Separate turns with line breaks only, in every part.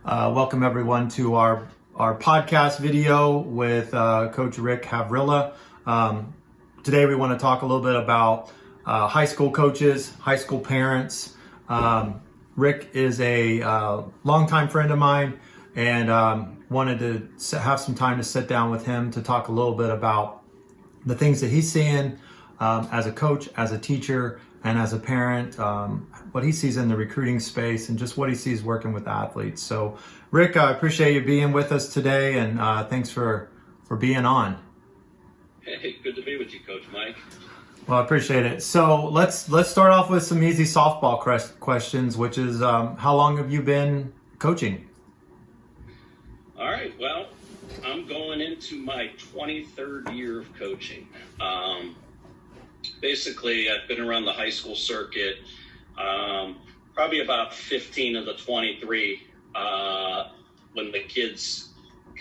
Welcome everyone to our podcast video with Coach Rick Havrilla. Today we want to talk a little bit about high school coaches, high school parents. Rick is a longtime friend of mine, and wanted to have some time to sit down with him to talk a little bit about the things that he's seeing as a coach, as a teacher, and as a parent, what he sees in the recruiting space and just what he sees working with athletes. So Rick, I appreciate you being with us today, and thanks for being on.
Hey, good to be with you, Coach Mike.
Well, I appreciate it. So let's start off with some easy softball questions, which is how long have you been coaching?
All right, well, I'm going into my 23rd year of coaching. Basically, I've been around the high school circuit, probably about 15 of the 23 when the kids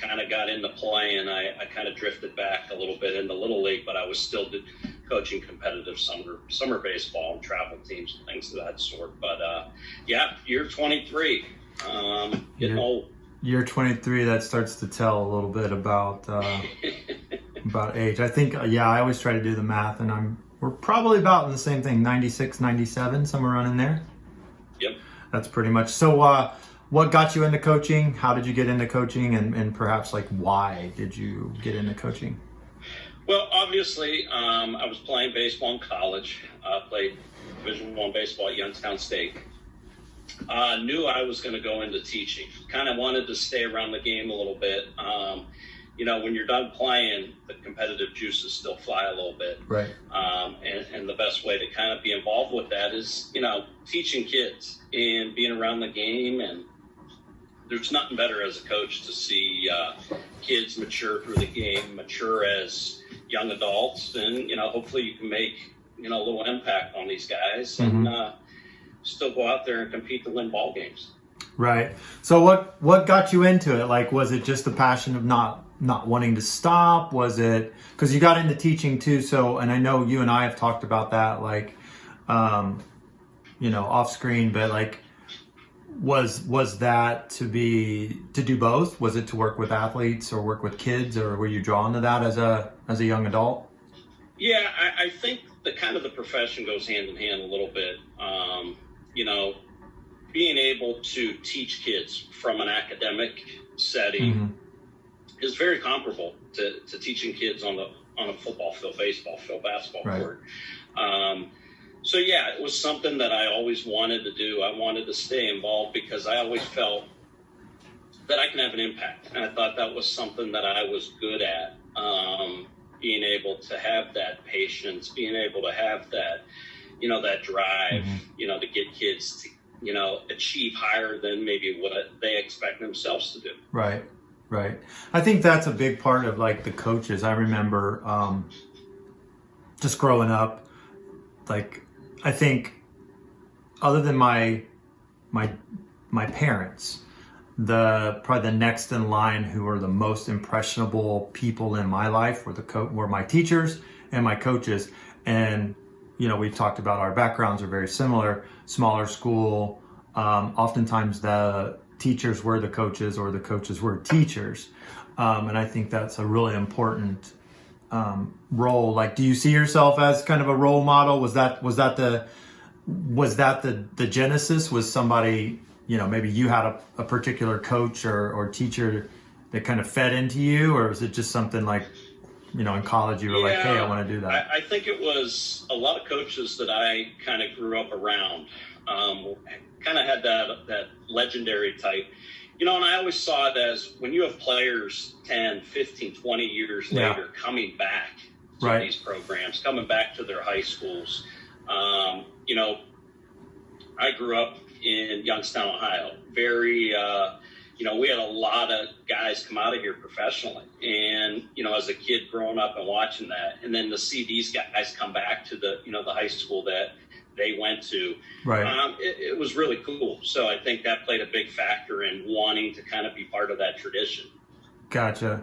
kind of got into play, and I kind of drifted back a little bit into Little League, but I was still coaching competitive summer baseball and travel teams and things of that sort. But yeah, year 23, getting old.
Year 23, that starts to tell a little bit about about age. I think, I always try to do the math, and we're probably about in the same thing, 96, 97, somewhere around in there.
Yep.
That's pretty much. So what got you into coaching? How did you get into coaching? And perhaps why did you get into coaching?
Well, obviously, I was playing baseball in college. Played Division I baseball at Youngstown State. Knew I was going to go into teaching. Kind of wanted to stay around the game a little bit. When you're done playing, the competitive juices still fly a little bit.
Right.
And the best way to kind of be involved with that is, teaching kids and being around the game. And there's nothing better as a coach to see kids mature through the game, mature as young adults. And, hopefully you can make, a little impact on these guys.
Mm-hmm.
And still go out there and compete to win ball games.
Right. So what got you into it? Was it just the passion of not wanting to stop? Was it because you got into teaching too? So, and I know you and I have talked about that, off screen, but was that to do both? Was it to work with athletes or work with kids, or were you drawn to that as a young adult?
Yeah, I think the profession goes hand in hand a little bit. Being able to teach kids from an academic setting
Mm-hmm.
is very comparable to teaching kids on a football field, baseball field, basketball court. So yeah, it was something that I always wanted to do. I wanted to stay involved because I always felt that I can have an impact. And I thought that was something that I was good at. Being able to have that patience, being able to have that, that drive,
Mm-hmm.
To get kids to, achieve higher than maybe what they expect themselves to do.
Right. Right. I think that's a big part of the coaches. I remember just growing up, I think other than my parents, probably the next in line who were the most impressionable people in my life were my teachers and my coaches. And we've talked about our backgrounds are very similar, smaller school. Oftentimes the teachers were the coaches or the coaches were teachers. And I think that's a really important role. Do you see yourself as kind of a role model? Was that the genesis? Was somebody, maybe you had a particular coach or teacher that kind of fed into you, or was it just something in college you were hey, I want to do that?
I think it was a lot of coaches that I kind of grew up around. Kind of had that legendary type, and I always saw it as when you have players 10, 15, 20 years later coming back to these programs, coming back to their high schools. I grew up in Youngstown, Ohio. Very, we had a lot of guys come out of here professionally. And, as a kid growing up and watching that, and then to see these guys come back to the high school that they went to, it was really cool. So I think that played a big factor in wanting to kind of be part of that tradition.
Gotcha.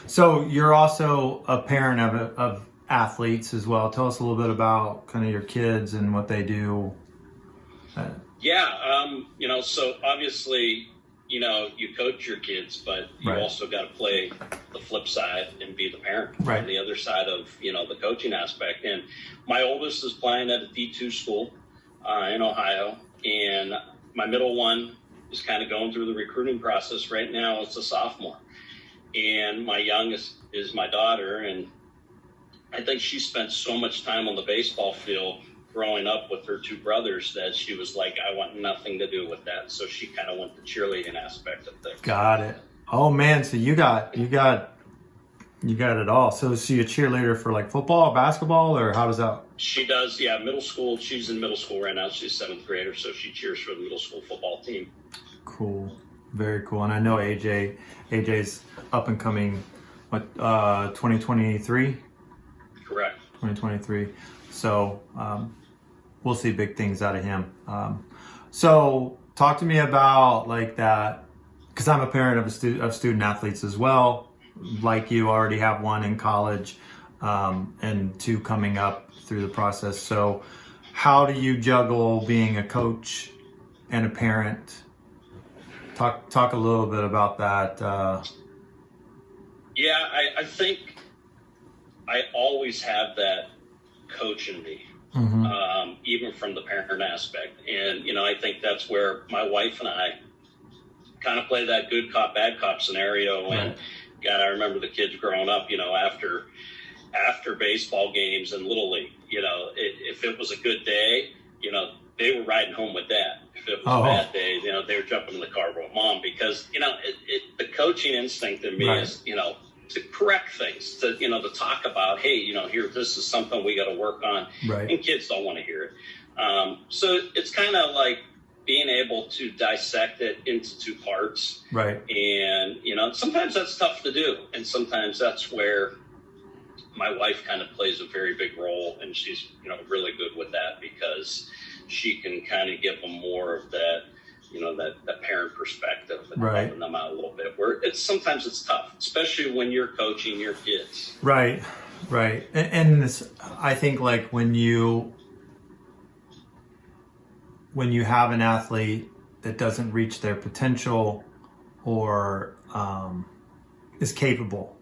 So you're also a parent of athletes as well. Tell us a little bit about kind of your kids and what they do.
So obviously you coach your kids, but you also got to play the flip side and be the parent on the other side of, the coaching aspect. And my oldest is playing at a D2 school in Ohio, and my middle one is kind of going through the recruiting process right now. It's a sophomore. And my youngest is my daughter, and I think she spent so much time on the baseball field growing up with her two brothers that she was like, I want nothing to do with that. So she kind of went the cheerleading aspect of things.
Got it. Oh man, so you got it all. So is she a cheerleader for like football, basketball, or how does that?
She does, yeah, middle school. She's in middle school right now. She's 7th grader, so she cheers for the middle school football team.
Cool. Very cool. And I know AJ's up and coming, 2023?
Correct.
2023. So we'll see big things out of him. So talk to me about like that, because I'm a parent of student athletes as well. Like you already have one in college and two coming up through the process. So how do you juggle being a coach and a parent? Talk a little bit about that.
Yeah, I think I always have that coach in me, even from the parent aspect. And, I think that's where my wife and I kind of play that good cop, bad cop scenario. And God, I remember the kids growing up, after baseball games and Little League, if it was a good day, they were riding home with Dad. If it was a bad day, they were jumping in the car with Mom, because, the coaching instinct in me is, to correct things, to talk about, hey, here, this is something we got to work on.
Right.
And kids don't want to hear it. So it's kind of like being able to dissect it into two parts.
Right.
And, sometimes that's tough to do. And sometimes that's where my wife kind of plays a very big role, and she's, really good with that, because she can kind of give them more of that, that parent perspective, and helping them out a little bit, where sometimes it's tough, especially when you're coaching your kids.
Right. And this, I think, like when you have an athlete that doesn't reach their potential or is capable,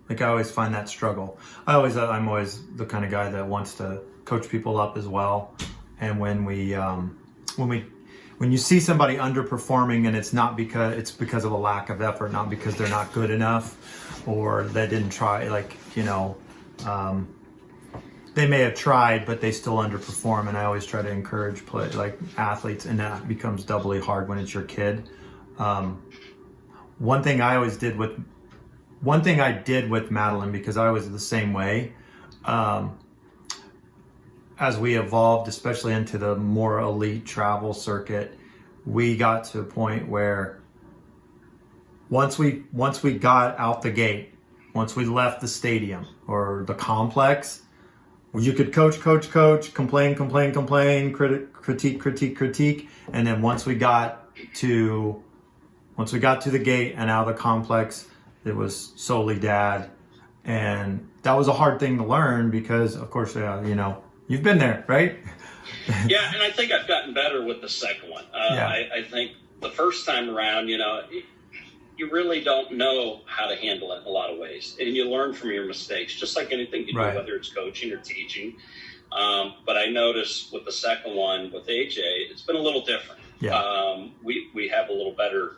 like I always find that struggle. I'm always the kind of guy that wants to coach people up as well. And when you see somebody underperforming, and it's because of a lack of effort, not because they're not good enough or they didn't try, they may have tried, but they still underperform. And I always try to encourage athletes, and that becomes doubly hard when it's your kid. One thing I did with Madeline, because I was the same way, as we evolved, especially into the more elite travel circuit, we got to a point where once we got out the gate, once we left the stadium or the complex, you could coach, complain, critique. And then once we got to the gate and out of the complex, it was solely Dad. And that was a hard thing to learn, because of course, you've been there, right?
Yeah, and I think I've gotten better with the second one. I think the first time around, you really don't know how to handle it in a lot of ways. And you learn from your mistakes, just like anything you do, whether it's coaching or teaching. But I noticed with the second one, with AJ, it's been a little different. Yeah. We have a little better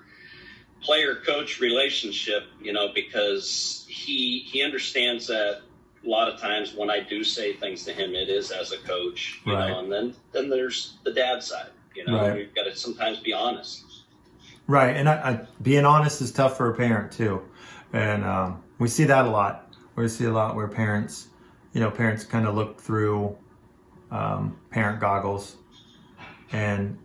player-coach relationship, because he understands that a lot of times when I do say things to him, it is as a coach, you know, and then there's the dad side, We've got to sometimes be honest.
Right. And I being honest is tough for a parent too. And we see that a lot. We see a lot where parents kind of look through parent goggles, and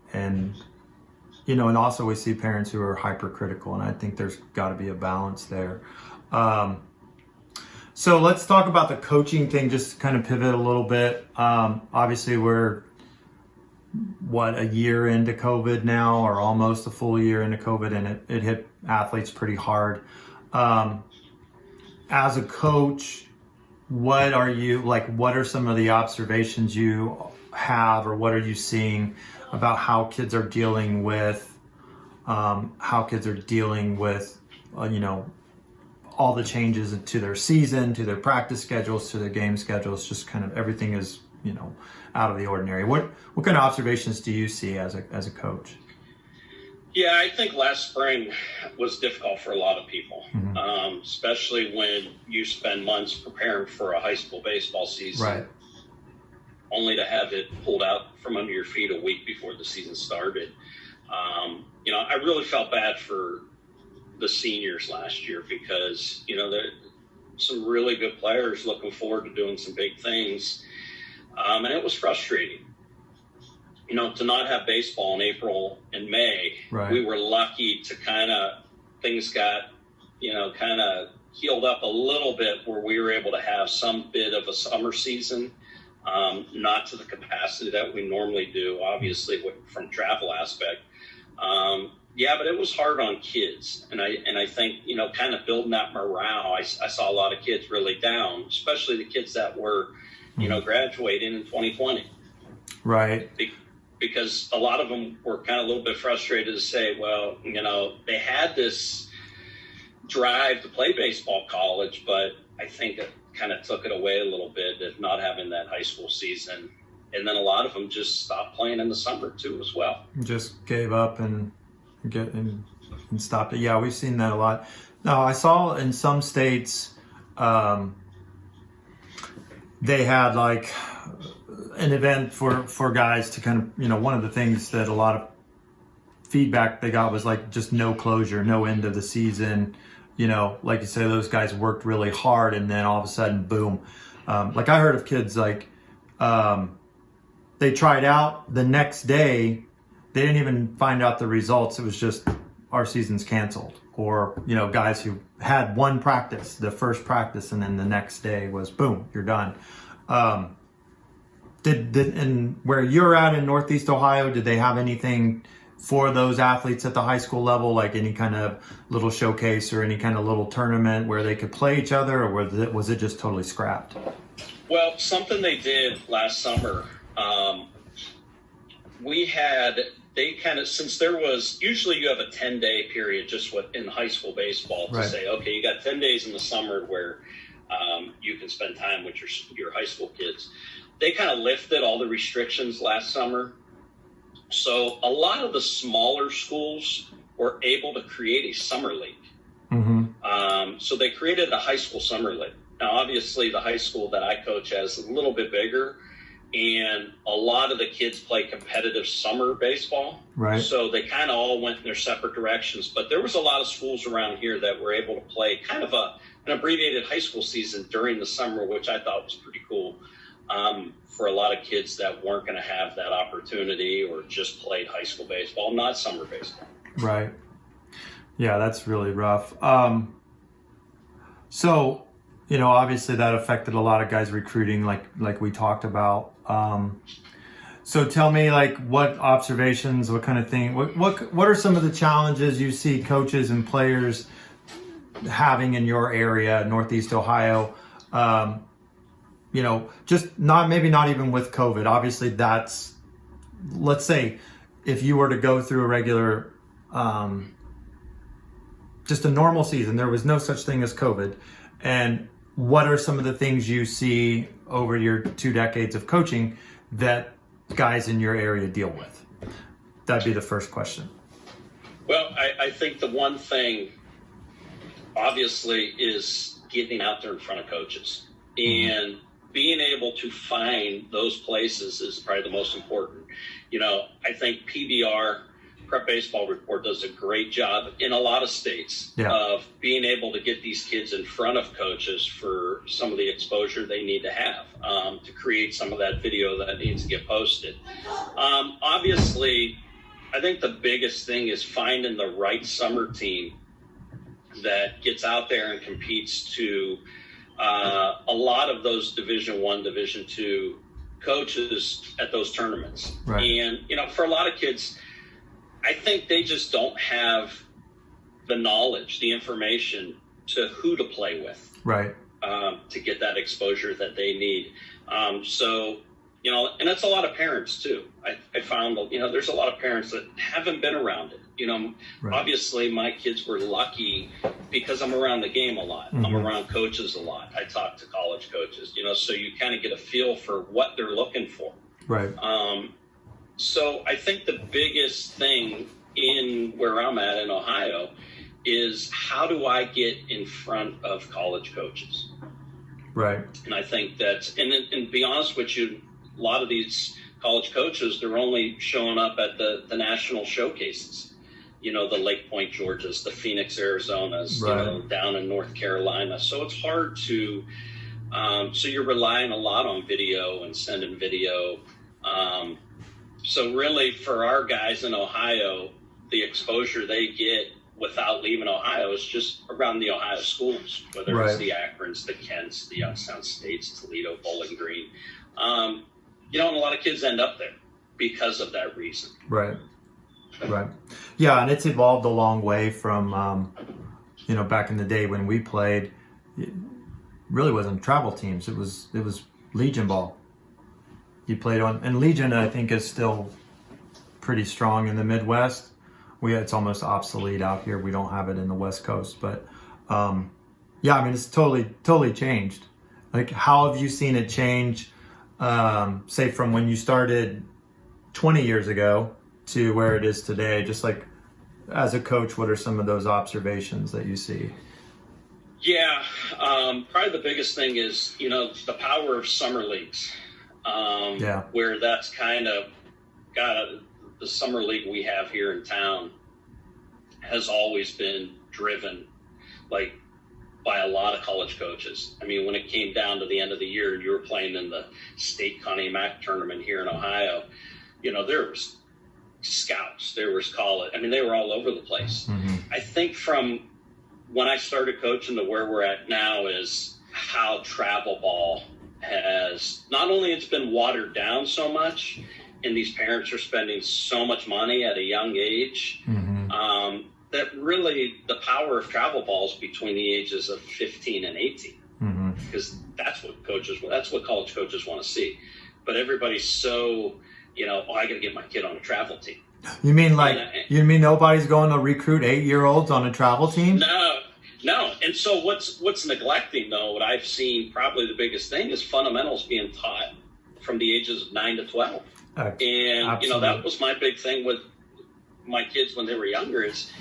also we see parents who are hypercritical, and I think there's got to be a balance there. So let's talk about the coaching thing, just to kind of pivot a little bit. Obviously, we're, a year into COVID now, or almost a full year into COVID, and it hit athletes pretty hard. As a coach, what are some of the observations you have, or what are you seeing about how kids are dealing with how kids are dealing with, all the changes to their season, to their practice schedules, to their game schedules. Just kind of everything is, out of the ordinary. What kind of observations do you see as a coach?
Yeah, I think last spring was difficult for a lot of people, especially when you spend months preparing for a high school baseball season,
right,
only to have it pulled out from under your feet a week before the season started. I really felt bad for the seniors last year because, there some really good players looking forward to doing some big things. And it was frustrating, to not have baseball in April and May.
Right.
We were lucky to things got, healed up a little bit where we were able to have some bit of a summer season, not to the capacity that we normally do, obviously, from travel aspect. But it was hard on kids. And I think, kind of building that morale, I saw a lot of kids really down, especially the kids that were, graduating in 2020.
Right.
Because a lot of them were kind of a little bit frustrated to say, well, they had this drive to play baseball college, but I think it kind of took it away a little bit of not having that high school season. And then a lot of them just stopped playing in the summer too as well. Just
gave up and stopped it. Yeah, we've seen that a lot. Now, I saw in some states they had like an event for guys to kind of, one of the things that a lot of feedback they got was like just no closure, no end of the season. Like you say, those guys worked really hard and then all of a sudden, boom. Like I heard of kids like they tried out the next day. They didn't even find out the results. It was just our season's canceled. Or, guys who had one practice, the first practice, and then the next day was boom, you're done. And where you're at in Northeast Ohio, did they have anything for those athletes at the high school level, like any kind of little showcase or any kind of little tournament where they could play each other, or was it just totally scrapped?
Well, something they did last summer, since there was, usually you have a 10-day period just in high school baseball to say, okay, you got 10 days in the summer where you can spend time with your high school kids. They kind of lifted all the restrictions last summer. So a lot of the smaller schools were able to create a summer league. So they created a high school summer league. Now, obviously, the high school that I coach has a little bit bigger, and a lot of the kids play competitive summer baseball.
Right.
So they kind of all went in their separate directions. But there was a lot of schools around here that were able to play kind of an abbreviated high school season during the summer, which I thought was pretty cool for a lot of kids that weren't going to have that opportunity or just played high school baseball, not summer baseball.
Right. Yeah, that's really rough. So, obviously that affected a lot of guys recruiting, like we talked about. So tell me, like, what observations, what kind of thing, what are some of the challenges you see coaches and players having in your area, Northeast Ohio? Just not even with COVID. Obviously that's, let's say if you were to go through a regular, just a normal season, there was no such thing as COVID. And what are some of the things you see over your 2 decades of coaching that guys in your area deal with? That'd be the first question.
Well, I think the one thing, obviously, is getting out there in front of coaches. And being able to find those places is probably the most important. I think PBR, Prep Baseball Report, does a great job in a lot of states of being able to get these kids in front of coaches for some of the exposure they need to have to create some of that video that needs to get posted. Obviously, I think the biggest thing is finding the right summer team that gets out there and competes to a lot of those Division I, Division II coaches at those tournaments.
Right.
And, for a lot of kids, I think they just don't have the knowledge, the information to who to play with.
Right.
To get that exposure that they need. So You know, and that's a lot of parents too. I found, you know, there's a lot of parents that haven't been around it. You know, obviously my kids were lucky because I'm around the game a lot. I'm around coaches a lot. I talk to college coaches, you know, so you kind of get a feel for what they're looking for.
Right.
So I think the biggest thing in where I'm at in Ohio is, how do I get in front of college coaches?
Right.
And I think that's, and to be honest with you, a lot of these college coaches, they're only showing up at the national showcases, you know, the Lake Point Georgias, the Phoenix Arizonas, you know, down in North Carolina. So it's hard to, so you're relying a lot on video and sending video. So really for our guys in Ohio, the exposure they get without leaving Ohio is just around the Ohio schools, whether it's the Akrons, the Kents, the Youngstown States, Toledo, Bowling Green. You know, and a lot of kids end up there because of that reason. Right.
Yeah, and it's evolved a long way from, you know, back in the day when we played, it really wasn't travel teams. It was Legion ball. You played on, and Legion I think is still pretty strong in the Midwest. It's almost obsolete out here. We don't have it in the West Coast, but yeah, I mean, it's totally changed. Like, how have you seen it change? Say from when you started 20 years ago to where it is today, just like as a coach, what are some of those observations that you see?
Yeah, probably the biggest thing is, you know, the power of summer leagues, where that's kind of the summer league we have here in town has always been driven like by a lot of college coaches. I mean, when it came down to the end of the year and you were playing in the state Connie Mack tournament here in Ohio, you know, there was scouts, there was college. I mean, they were all over the place. I think from when I started coaching to where we're at now is how travel ball has, not only it's been watered down so much, and these parents are spending so much money at a young age, that really the power of travel balls between the ages of 15 and 18, because that's what college coaches want to see. But everybody's so, you know, I got to get my kid on a travel team.
You mean you mean nobody's going to recruit 8-year-olds on a travel team?
No. And so what's neglecting though, what I've seen probably the biggest thing is fundamentals being taught from the ages of 9 to 12. And,
absolutely.
You know, that was my big thing with my kids when they were younger is,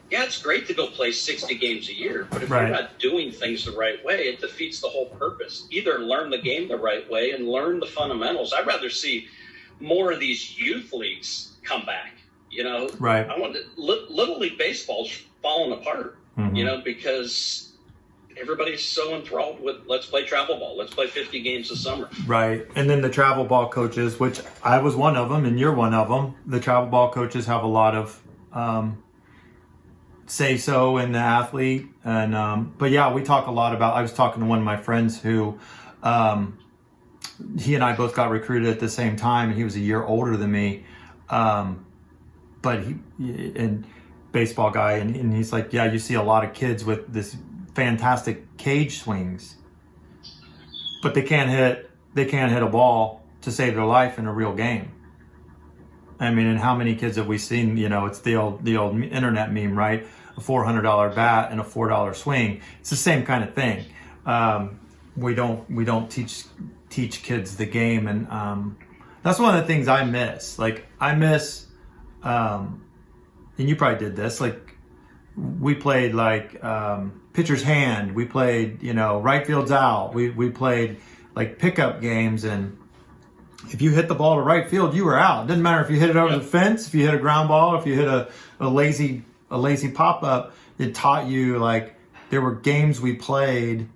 yeah, it's great to go play 60 games a year, but if you're not doing things the right way, it defeats the whole purpose. Either learn the game the right way and learn the fundamentals. I'd rather see more of these youth leagues come back, you know. I want Little League Baseball's falling apart, you know, because everybody's so enthralled with let's play travel ball, let's play 50 games a summer. Right.
And then the travel ball coaches, which I was one of them and you're one of them, the travel ball coaches have a lot of say so in the athlete. And but yeah, we talk a lot about, I was talking to one of my friends who he and I both got recruited at the same time, and he was a year older than me, but and baseball guy, and he's like, yeah, you see a lot of kids with this fantastic cage swings, but they can't hit a ball to save their life in a real game. I mean, and how many kids have we seen? You know, it's the old internet meme, right? A $400 bat and a $4 swing. It's the same kind of thing. We don't teach kids the game, and that's one of the things I miss. Like I miss, and you probably did this. Like we played like pitcher's hand. We played, you know, right field's out. We played like pickup games, and if you hit the ball to right field, you were out. It didn't matter if you hit it over the fence, if you hit a ground ball, if you hit a lazy pop up. It taught you, like, there were games we played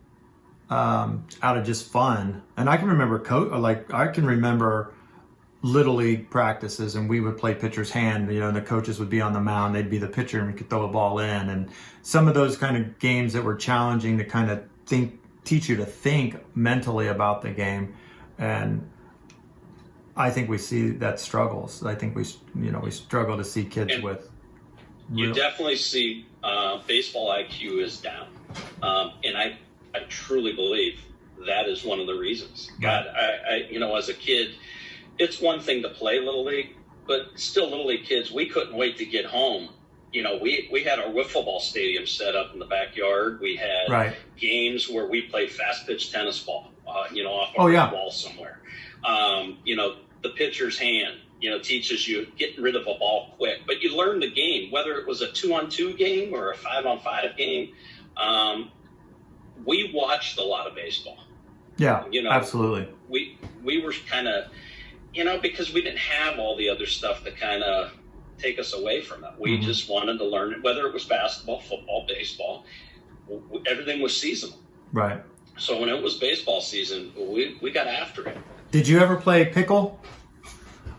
out of just fun. And I can remember Little League practices, and we would play pitcher's hand, you know, and the coaches would be on the mound, they'd be the pitcher, and we could throw a ball in. And some of those kind of games that were challenging to kind of teach you to think mentally about the game. And I think we see that struggles. I think we struggle to see kids with.
You definitely see baseball IQ is down, and I truly believe that is one of the reasons. God, I as a kid, it's one thing to play Little League, but still Little League kids, we couldn't wait to get home. We had our wiffle ball stadium set up in the backyard. We had games where we played fast pitch tennis ball, off a wall somewhere. The pitcher's hand, teaches you getting rid of a ball quick. But you learn the game, whether it was a 2-on-2 game or a 5-on-5 game. We watched a lot of baseball.
Yeah, absolutely.
We were kind of, because we didn't have all the other stuff to kind of take us away from it. We just wanted to learn it, whether it was basketball, football, baseball. Everything was seasonal.
Right.
So when it was baseball season, we got after it.
Did you ever play pickle?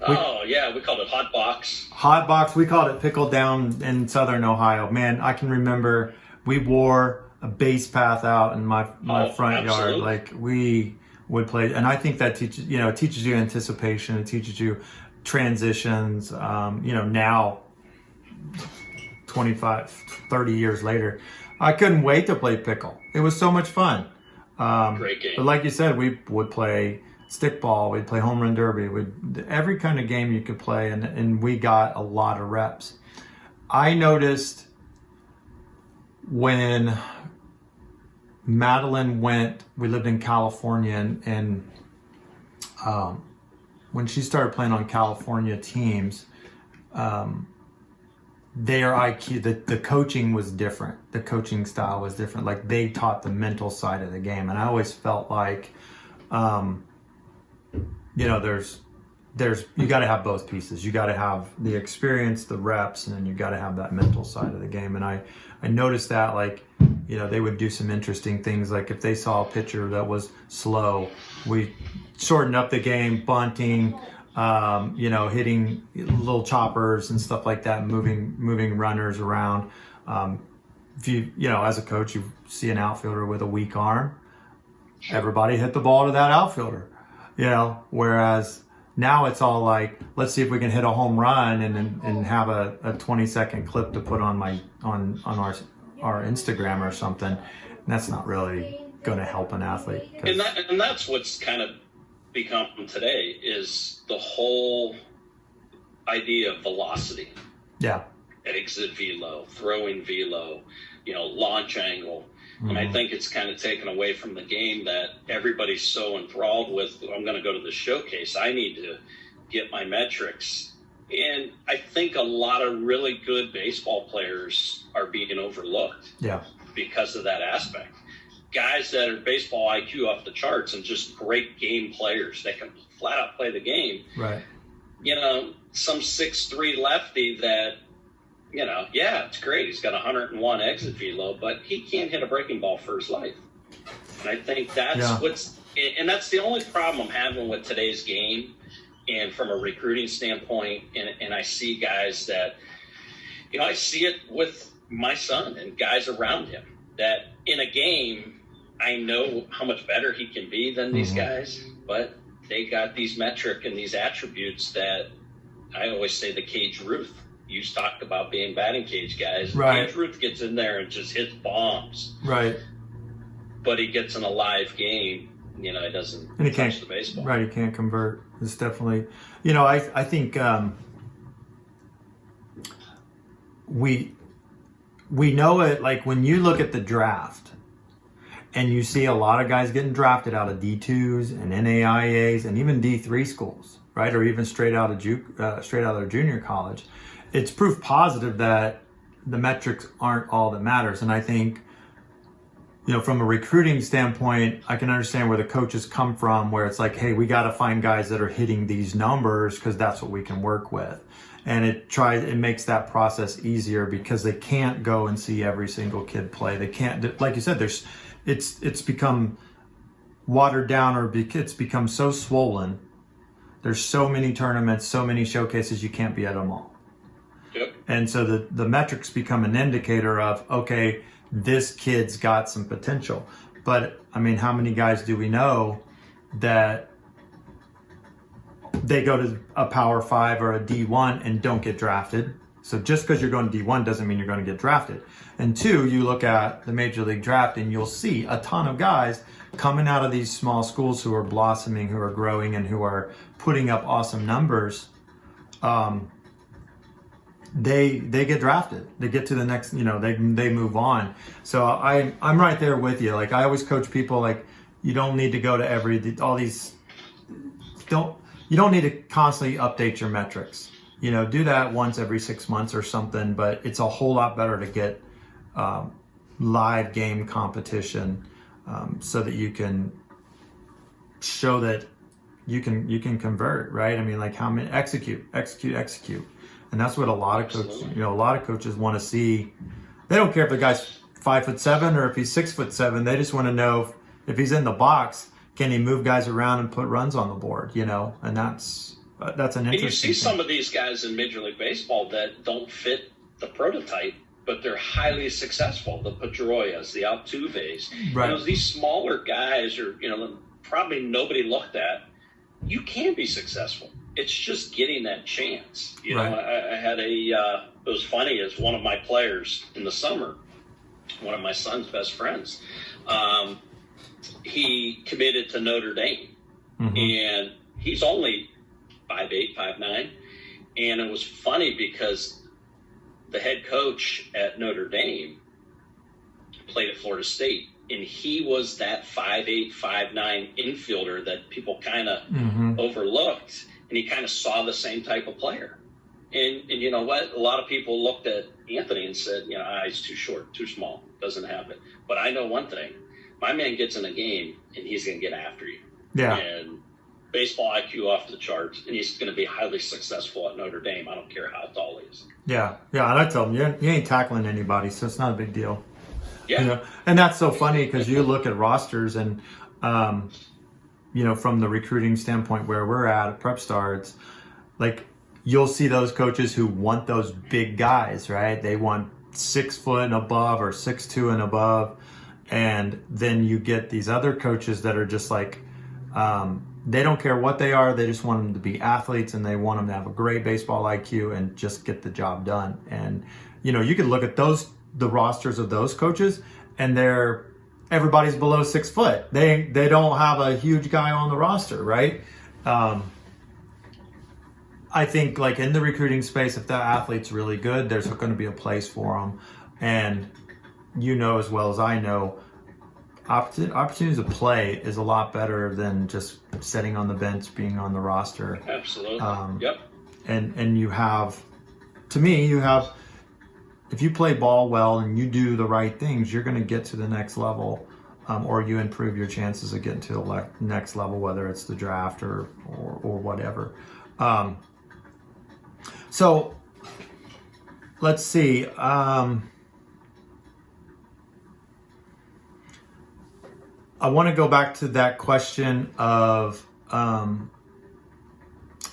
We called it hot box. Hot
box. We called it pickle down in Southern Ohio. Man, I can remember we wore a base path out in my front yard. Like we would play, and I think that teaches you anticipation. It teaches you transitions. Now 25, 30 years later, I couldn't wait to play pickle. It was so much fun.
Great game.
But like you said, we would play stickball, we'd play home run derby, every kind of game you could play, and we got a lot of reps. I noticed when Madeline we lived in California, and when she started playing on California teams, their IQ, the coaching was different. The coaching style was different. Like they taught the mental side of the game, and I always felt like, there's you got to have both pieces. You got to have the experience, the reps, and then you got to have that mental side of the game. And I noticed that, like, they would do some interesting things. Like if they saw a pitcher that was slow, we shortened up the game, bunting, hitting little choppers and stuff like that, moving runners around. If you as a coach, you see an outfielder with a weak arm, everybody hit the ball to that outfielder, whereas now it's all like, let's see if we can hit a home run and have a 20-second clip to put on our Instagram or something. And that's not really going to help an athlete.
And that's what's kind of become today is the whole idea of velocity.
Yeah. Exit
velo, throwing velo, launch angle. And I think it's kind of taken away from the game that everybody's so enthralled with, I'm going to go to the showcase. I need to get my metrics. And I think a lot of really good baseball players are being overlooked because of that aspect. Guys that are baseball IQ off the charts and just great game players that can flat out play the game.
Right.
Some 6'3" lefty that, it's great. He's got 101 exit velo, but he can't hit a breaking ball for his life. And I think that's that's the only problem I'm having with today's game. And from a recruiting standpoint, and I see guys that, I see it with my son and guys around him that in a game, I know how much better he can be than these guys, but they got these metric and these attributes that I always say the Cage Ruth. You talked about being batting cage guys.
Right.
Cage Ruth gets in there and just hits bombs.
Right.
But he gets in a live game, he doesn't touch the baseball.
Right, he can't convert. It's definitely, I think we know it, like when you look at the draft and you see a lot of guys getting drafted out of D2s and NAIAs and even D3 schools, right? Or even straight out of their junior college. It's proof positive that the metrics aren't all that matters. And I think, from a recruiting standpoint, I can understand where the coaches come from, where it's like, hey, we got to find guys that are hitting these numbers because that's what we can work with. And it makes that process easier because they can't go and see every single kid play. They can't, like you said, it's become watered down, or it's become so swollen. There's so many tournaments, so many showcases, you can't be at them all.
Yep.
And so the metrics become an indicator of, okay, this kid's got some potential. But I mean, how many guys do we know that they go to a Power 5 or a D1 and don't get drafted So just because you're going D1 doesn't mean you're going to get drafted. And two, you look at the Major League Draft and you'll see a ton of guys coming out of these small schools who are blossoming, who are growing, and who are putting up awesome numbers. They get drafted. They get to the next, they move on. So I'm right there with you. Like I always coach people, like you don't need to go to you don't need to constantly update your metrics. Do that once every 6 months or something, but it's a whole lot better to get live game competition so that you can show that you can convert, right? I mean, like how many execute. And that's what a lot of coaches, want to see. They don't care if the guy's 5'7" or if he's 6'7". They just want to know if he's in the box, can he move guys around and put runs on the board, and that's an interesting
And you see
thing.
some of these guys in Major League Baseball that don't fit the prototype, but they're highly successful. The Pedroias, the Altuves,
Right.
These smaller guys are, probably nobody looked at. You can be successful. It's just getting that chance.
Right.
I had it was funny as one of my players in the summer, one of my son's best friends, he committed to Notre Dame.
Mm-hmm.
And he's only 5'8", 5'9". And it was funny because the head coach at Notre Dame played at Florida State, and he was that 5'8", 5'9" infielder that people kind of overlooked, and he kind of saw the same type of player. And you know what? A lot of people looked at Anthony and said, he's too short, too small, doesn't have it. But I know one thing. My man gets in a game, and he's going to get after you.
Yeah.
And baseball IQ off the charts, and he's going to be highly successful at Notre Dame. I don't care how tall he is.
Yeah. And I tell them, you ain't tackling anybody, so it's not a big deal.
Yeah.
And that's so funny because you look at rosters and, from the recruiting standpoint where we're at Prep Star, it's like you'll see those coaches who want those big guys, right? They want 6 foot and above or 6'2" and above. And then you get these other coaches that are just like, they don't care what they are. They just want them to be athletes, and they want them to have a great baseball IQ and just get the job done. And, you could look at the rosters of those coaches, and everybody's below 6 foot. They don't have a huge guy on the roster, right? I think like in the recruiting space, if that athlete's really good, there's going to be a place for them. And as well as I know, opportunities to play is a lot better than just sitting on the bench, being on the roster.
Absolutely. Yep.
And you have, if you play ball well and you do the right things, you're going to get to the next level, or you improve your chances of getting to the next level, whether it's the draft or whatever. So let's see. I want to go back to that question of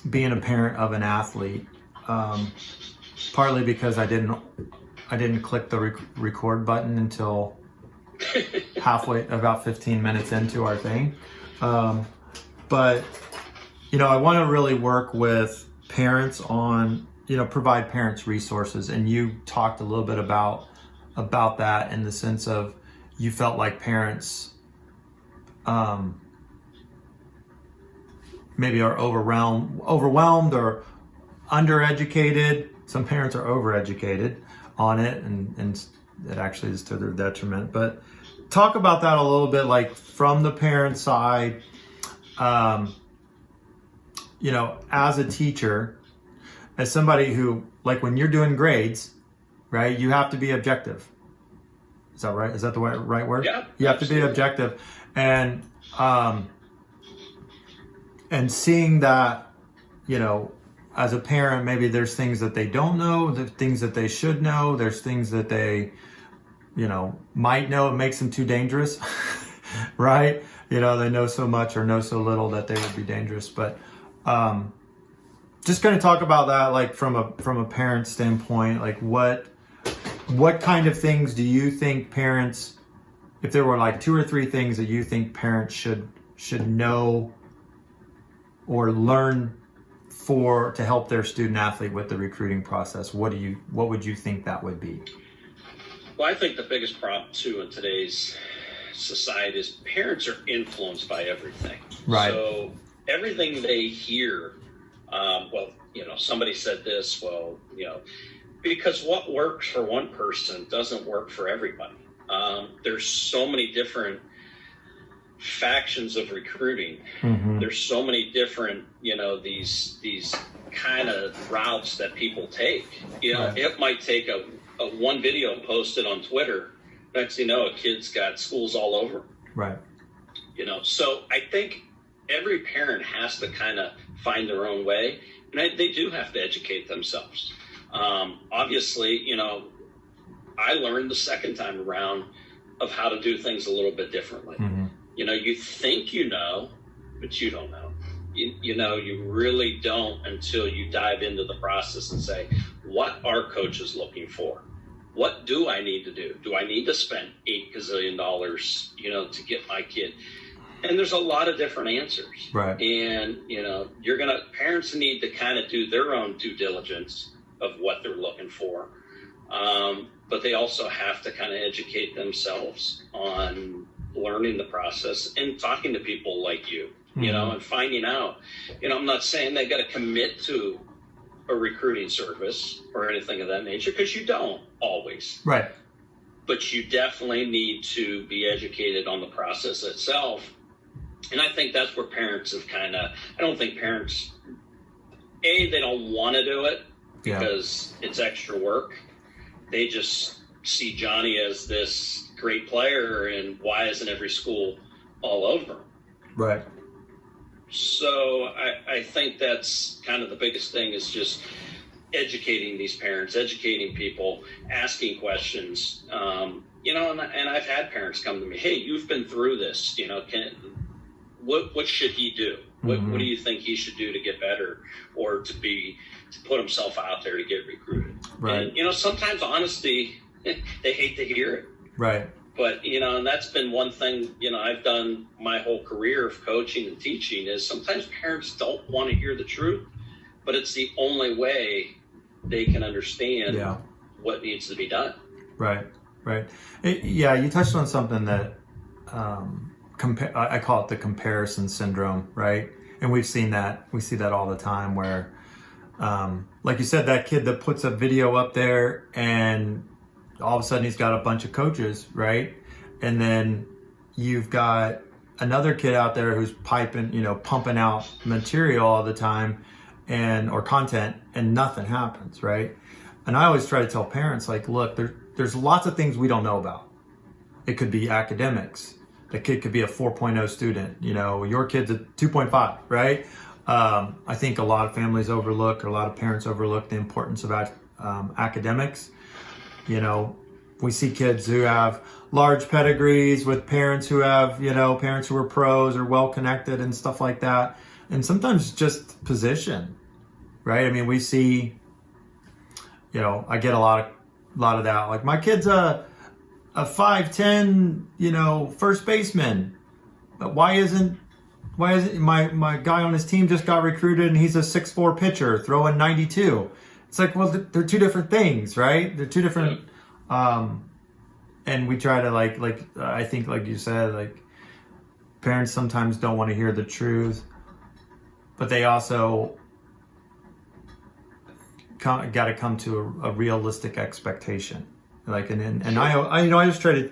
being a parent of an athlete, partly because I didn't click the record button until halfway, about 15 minutes into our thing. But, I want to really work with parents on, provide parents resources. And you talked a little bit about that in the sense of you felt like parents maybe are overwhelmed or undereducated. Some parents are overeducated on it, and it actually is to their detriment. But talk about that a little bit, like from the parent side, as a teacher, as somebody who, like when you're doing grades, right, you have to be objective. Is that right? Is that the right word?
Yeah.
You have to be objective. And seeing that, as a parent, maybe there's things that they don't know, the things that they should know, there's things that they, might know. It makes them too dangerous, right? They know so much or know so little that they would be dangerous. But just going to talk about that, like from a parent standpoint, like what kind of things do you think parents, if there were like 2 or 3 things that you think parents should know or learn to help their student athlete with the recruiting process, what would you think that would be?
Well, I think the biggest problem too in today's society is parents are influenced by everything.
Right.
So everything they hear, somebody said this, because what works for one person doesn't work for everybody. There's so many different factions of recruiting.
Mm-hmm.
There's so many different, these kind of routes that people take.
Right.
It might take a one video posted on Twitter. Next thing you know, a kid's got schools all over.
Right.
So I think every parent has to kind of find their own way, and they do have to educate themselves. Obviously, I learned the second time around of how to do things a little bit differently.
Mm-hmm.
You think but you don't know. You really don't until you dive into the process and say, what are coaches looking for? What do I need to do? Do I need to spend $8 gazillion, to get my kid? And there's a lot of different answers.
Right.
And, parents need to kind of do their own due diligence of what they're looking for. But they also have to kind of educate themselves on learning the process and talking to people like you, and finding out, I'm not saying they got to commit to a recruiting service or anything of that nature, because you don't always. Right. But you definitely need to be educated on the process itself. And I think that's where parents have I don't think parents, they don't want to do it because it's extra work. They just see Johnny as this great player, and why isn't every school all over him? Right. So I think that's kind of the biggest thing, is just educating these parents, educating people, asking questions. And I've had parents come to me, hey, you've been through this, what should he do? What do you think he should do to get better, or to put himself out there to get recruited? Right. And, sometimes honesty, they hate to hear it. Right. But, and that's been one thing, I've done my whole career of coaching and teaching, is sometimes parents don't want to hear the truth, but it's the only way they can understand what needs to be done. Right. Right. You touched on something that, I call it the comparison syndrome, right? And we see that all the time, where, like you said, that kid that puts a video up there and all of a sudden he's got a bunch of coaches, right? And then you've got another kid out there who's pumping out material all the time or content, and nothing happens, right? And I always try to tell parents, like, look, there's lots of things we don't know about. It could be academics. The kid could be a 4.0 student. Your kid's a 2.5, right? I think a lot of families a lot of parents overlook the importance of academics. We see kids who have large pedigrees with parents who have, parents who are pros or well-connected and stuff like that. And sometimes just position, right? I mean, we see, I get a lot of that. Like, my kid's a 5'10", first baseman. But why isn't my guy on his team just got recruited and he's a 6'4" pitcher throwing 92? It's like, well, they're two different things, right? They're two different, and we try to I think, like you said, parents sometimes don't want to hear the truth, but they also got to come to a realistic expectation. I always try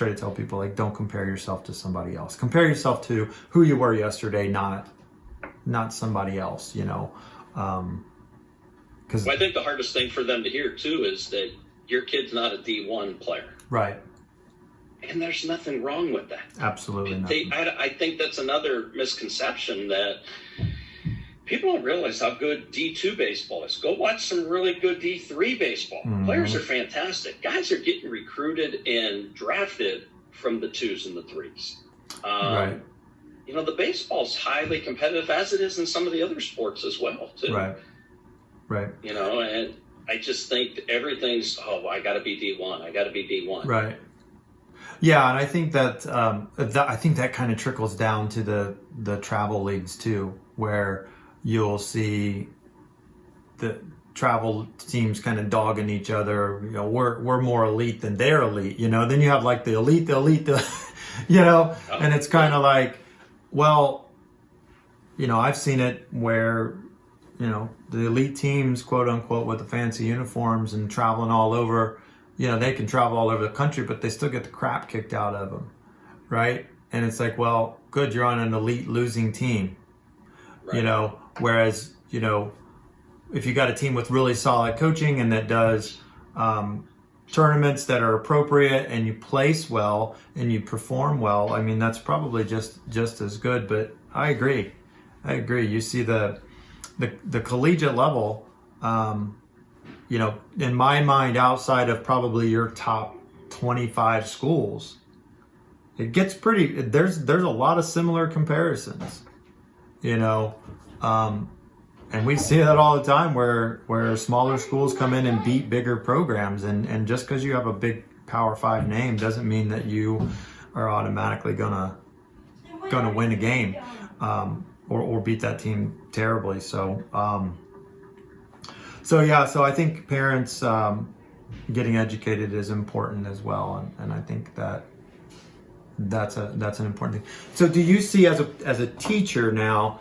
to tell people, don't compare yourself to somebody else. Compare yourself to who you were yesterday, not somebody else, Well, I think the hardest thing for them to hear, too, is that your kid's not a D1 player. Right. And there's nothing wrong with that. Absolutely nothing. I think that's another misconception, that people don't realize how good D2 baseball is. Go watch some really good D3 baseball. Mm-hmm. Players are fantastic. Guys are getting recruited and drafted from the 2s and the 3s. Right. The baseball's highly competitive, as it is in some of the other sports as well, too. Right. Right. And I just think everything's, I got to be D1. I got to be D1. Right. Yeah, and I think that kind of trickles down to the travel leagues too, where
you'll see the travel teams kind of dogging each other. You know, we're more elite than they're elite. You know, then you have like the elite, you know, and it's kind of like, well, you know, I've seen it where, you know, the elite teams, quote unquote, with the fancy uniforms and traveling all over, you know, they can travel all over the country, but they still get the crap kicked out of them, right? And it's like, well, good, you're on an elite losing team, right. You know, whereas, you know, if you got a team with really solid coaching and that does tournaments that are appropriate and you place well and you perform well, I mean, that's probably just as good. But I agree. You see the collegiate level, you know, in my mind, outside of probably your top 25 schools, it gets pretty, there's a lot of similar comparisons, you know, and we see that all the time where smaller schools come in and beat bigger programs. And just because you have a big Power 5 name doesn't mean that you are automatically gonna win a game, or beat that team terribly. So I think parents getting educated is important as well, and I think that's an important thing. So do you see as a teacher now?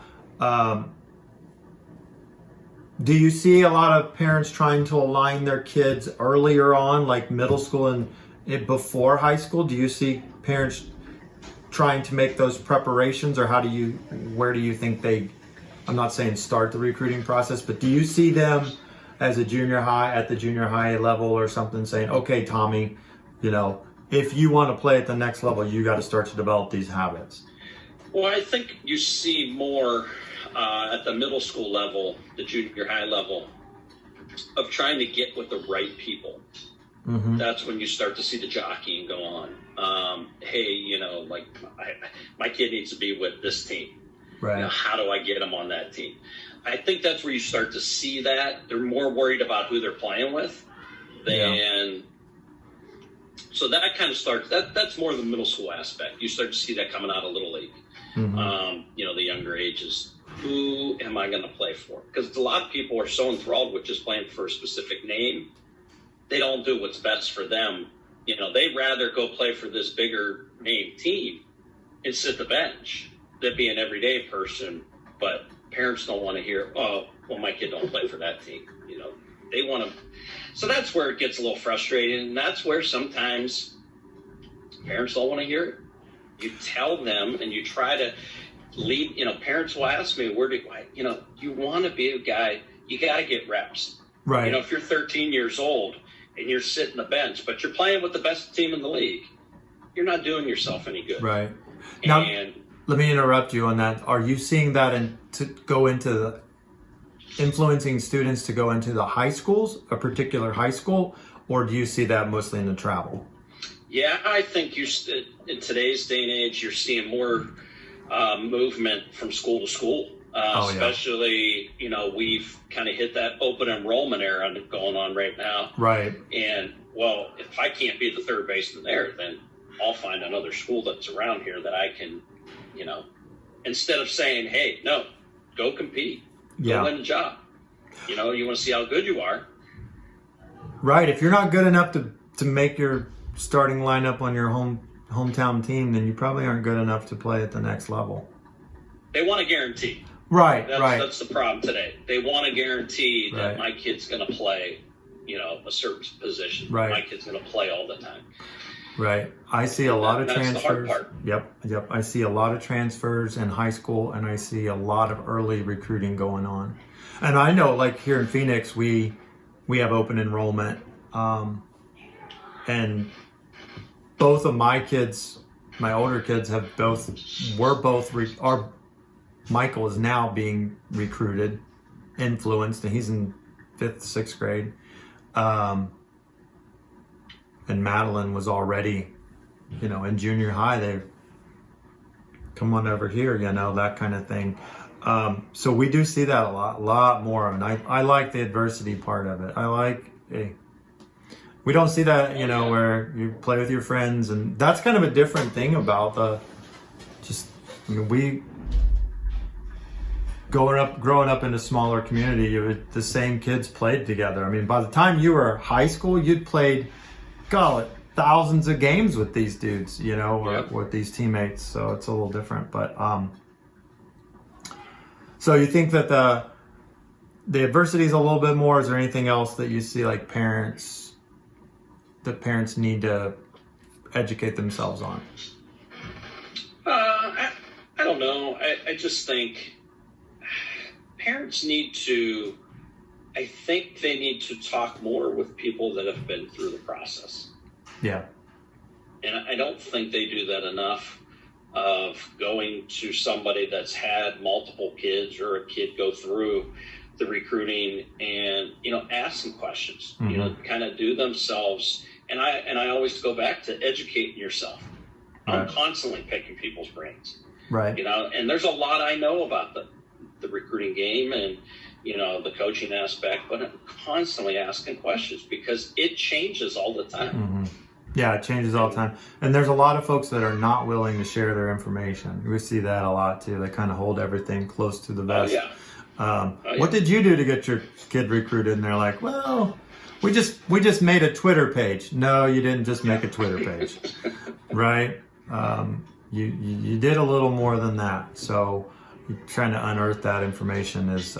Do you see a lot of parents trying to align their kids earlier on, like middle school and before high school? Do you see parents trying to make those preparations, or where do you think I'm not saying start the recruiting process, but do you see them as at the junior high level or something saying, okay, Tommy, you know, if you want to play at the next level, you got to start to develop these habits?
Well, I think you see more at the middle school level, the junior high level, of trying to get with the right people. Mm-hmm. That's when you start to see the jockeying go on. Hey, you know, like my kid needs to be with this team. Right. You know, how do I get him on that team? I think that's where you start to see that. They're more worried about who they're playing with than... So that kind of starts, that's more the middle school aspect. You start to see that coming out of Little League. Mm-hmm. You know, the younger ages. Who am I going to play for? Because a lot of people are so enthralled with just playing for a specific name. They don't do what's best for them. You know, they'd rather go play for this bigger name team and sit the bench than be an everyday person. But parents don't want to hear, oh, well, my kid don't play for that team. You know, they want to. So that's where it gets a little frustrating. And that's where sometimes parents don't want to hear it. You tell them and you try to lead, you know, parents will ask me, you know, you want to be a guy, you got to get reps. Right. You know, if you're 13 years old and you're sitting the bench, but you're playing with the best team in the league, you're not doing yourself any good.
Right. Now, let me interrupt you on that. Are you seeing that to go into influencing students to go into the high schools, a particular high school, or do you see that mostly in the travel?
Yeah, I think in today's day and age, you're seeing more movement from school to school, especially, you know, we've kind of hit that open enrollment era going on right now. Right. And, well, if I can't be the third baseman there, then I'll find another school that's around here that I can, you know, instead of saying, hey, no, go compete. Go win a job. You know, you want to see how good you are.
Right. If you're not good enough to make your starting lineup on your hometown team, then you probably aren't good enough to play at the next level.
They want a guarantee.
Right.
That's the problem today. They want a guarantee that my kid's going to play, you know, a certain position. Right. My kid's going to play all the time.
Right. I see a lot of transfers.
That's the hard part.
Yep. I see a lot of transfers in high school, and I see a lot of early recruiting going on. And I know, like here in Phoenix, we have open enrollment, and both of my kids, my older kids, Michael is now being recruited, influenced, and he's in 5th, 6th grade. And Madeline was already, you know, in junior high, they come on over here, you know, that kind of thing. So we do see that a lot more. And I like the adversity part of it. We don't see that, you know, where you play with your friends, and that's kind of a different thing about growing up in a smaller community, the same kids played together. I mean, by the time you were high school, you'd played, thousands of games with these dudes, or with these teammates. So it's a little different. But so you think that the adversity is a little bit more? Is there anything else that you see like parents need to educate themselves on?
I don't know. I just think parents need to, I think they need to talk more with people that have been through the process.
Yeah.
And I don't think they do that enough, of going to somebody that's had multiple kids or a kid go through the recruiting and, ask some questions, kind of do themselves. And I always go back to educating yourself. Right. I'm constantly picking people's brains.
Right.
And there's a lot I know about the recruiting game and, the coaching aspect, but I'm constantly asking questions because it changes all the time.
Mm-hmm. Yeah, it changes all the time. And there's a lot of folks that are not willing to share their information. We see that a lot too. They kind of hold everything close to the vest. What did you do to get your kid recruited? And they're like, well, we just made a Twitter page. No, you didn't just make a Twitter page, right? You did a little more than that. So trying to unearth that information is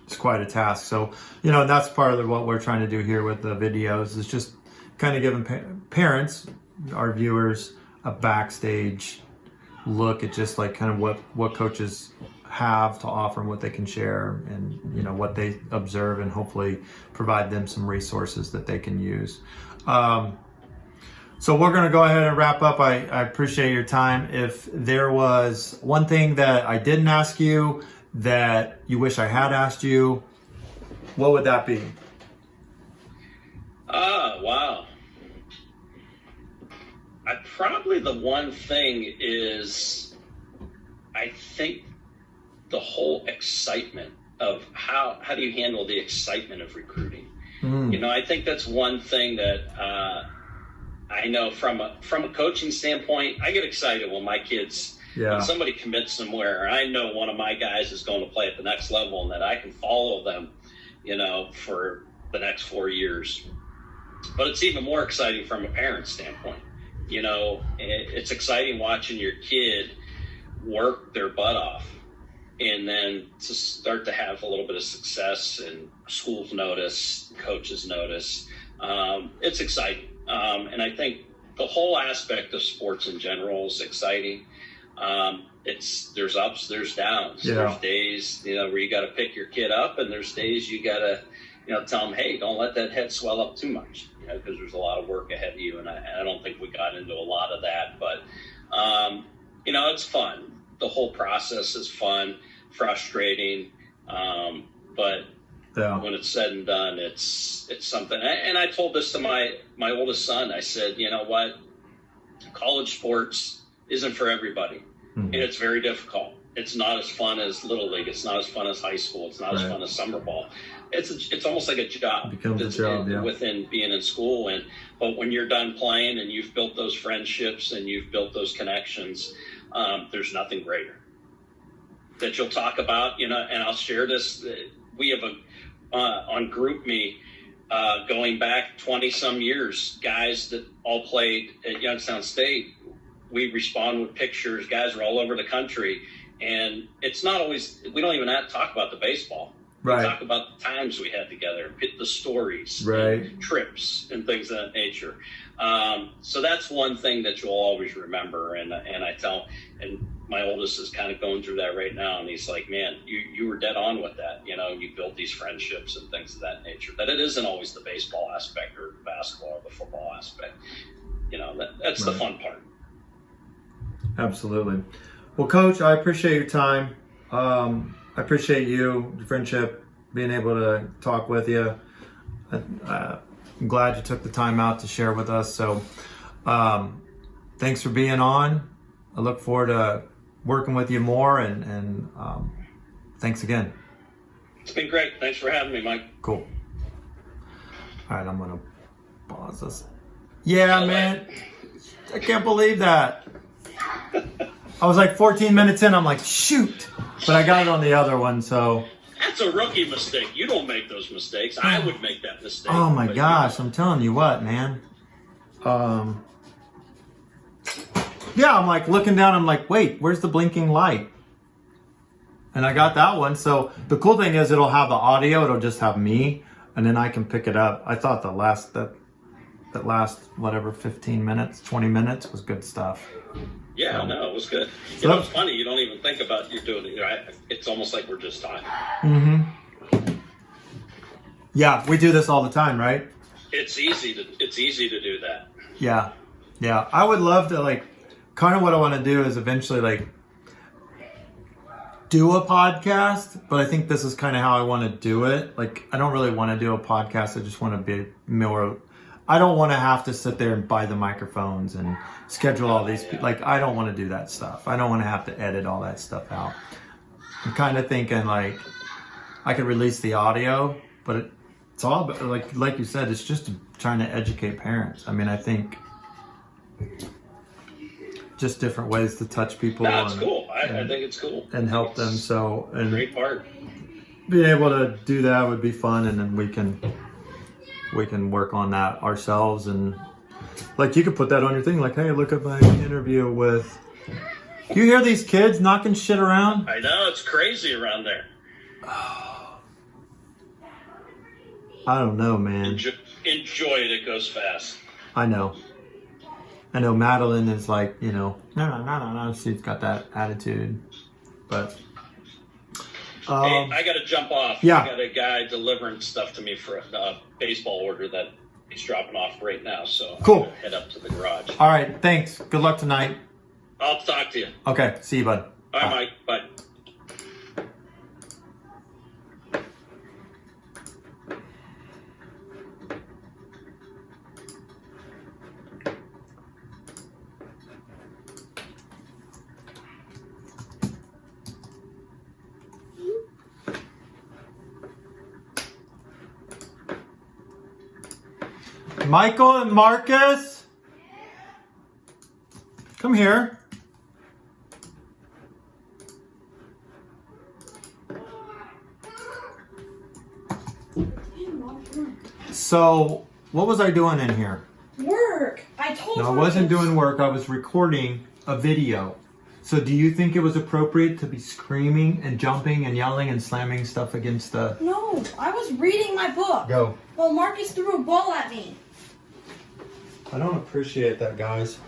it's quite a task. So, that's part of what we're trying to do here with the videos, is just kind of giving parents, our viewers, a backstage look at just like kind of what coaches have to offer and what they can share and, what they observe, and hopefully provide them some resources that they can use. So we're going to go ahead and wrap up. I appreciate your time. If there was one thing that I didn't ask you that you wish I had asked you, what would that be?
Wow. Probably the one thing is, I think the whole excitement of how do you handle the excitement of recruiting? I think that's one thing that I know from a coaching standpoint, I get excited when my kids, when somebody commits somewhere, and I know one of my guys is going to play at the next level and that I can follow them, for the next 4 years. But it's even more exciting from a parent standpoint. It's exciting watching your kid work their butt off and then to start to have a little bit of success, and schools notice, coaches notice. It's exciting. And I think the whole aspect of sports in general is exciting. There's ups, there's downs. There's days, where you got to pick your kid up, and there's days you got to, tell them, hey, don't let that head swell up too much, because there's a lot of work ahead of you. And I don't think we got into a lot of that, but, it's fun. The whole process is fun, frustrating. But when it's said and done, it's something. And I told this to my oldest son. I said, you know what? College sports isn't for everybody. Mm-hmm. And it's very difficult. It's not as fun as Little League. It's not as fun as high school. It's not as fun as summer ball. It's almost like a job.
It becomes a job,
within being in school. But when you're done playing and you've built those friendships and you've built those connections, there's nothing greater that you'll talk about. And I'll share this. We have on GroupMe, going back 20 some years, guys that all played at Youngstown State. We respond with pictures. Guys are all over the country, and it's not always. We don't even have to talk about the baseball.
Right.
We talk about the times we had together, the stories,
and
trips, and things of that nature. So that's one thing that you'll always remember. And I tell, and my oldest is kind of going through that right now, and he's like, "Man, you were dead on with that. You built these friendships and things of that nature. That it isn't always the baseball aspect or the basketball or the football aspect. That's the fun part."
Absolutely. Well, Coach, I appreciate your time. I appreciate you, the friendship, being able to talk with you. I'm glad you took the time out to share with us. So thanks for being on. I look forward to working with you more, and thanks again.
It's been great. Thanks for having me, Mike.
Cool. All right, I'm going to pause this. Yeah, man. I can't believe that. I was like 14 minutes in. I'm like, shoot. But I got it on the other one, so.
That's a rookie mistake. You don't make those mistakes. I would make that mistake.
Oh my gosh, I'm telling you what, man. Yeah, I'm like looking down. I'm like, wait, where's the blinking light? And I got that one. So the cool thing is it'll have the audio. It'll just have me. And then I can pick it up. I thought that last, whatever, 15 minutes, 20 minutes was good stuff.
Yeah,
so,
no, it was good.
So
It's funny. You don't even think about you're doing it. Right? It's almost like we're just talking.
Mm-hmm. Yeah, we do this all the time, right?
It's easy to do that.
Yeah. Yeah. I would love to, like, kind of what I want to do is eventually, like, do a podcast, but I think this is kind of how I want to do it. Like, I don't really want to do a podcast. I just want to be more, I don't want to have to sit there and buy the microphones and schedule all these, like, I don't want to do that stuff. I don't want to have to edit all that stuff out. I'm kind of thinking, like, I could release the audio, but it's all, like you said, it's just trying to educate parents. I mean, I think just different ways to touch people.
No, it's cool. I think it's cool.
And help them. So, and
great part.
Being able to do that would be fun, and then we can work on that ourselves. And like, you could put that on your thing, like, hey, look at my interview with. You hear these kids knocking shit around?
I know, it's crazy around there.
I don't know, man.
Enjoy it. It goes fast.
I know. Madeline is like, no. She's got that attitude. But
hey, I got to jump off.
Yeah.
I got a guy delivering stuff to me for a baseball order that he's dropping off right now. So
cool.
I'm gonna head up to the garage.
All right. Thanks. Good luck tonight.
I'll talk to you.
Okay. See you, bud.
All right, Mike. Bye.
Michael and Marcus, come here. So, what was I doing in here?
Work. I told you.
No, I wasn't doing work. I was recording a video. So, do you think it was appropriate to be screaming and jumping and yelling and slamming stuff against the...
No, I was reading my book.
Go.
Well, Marcus threw a ball at me.
I don't appreciate that, guys.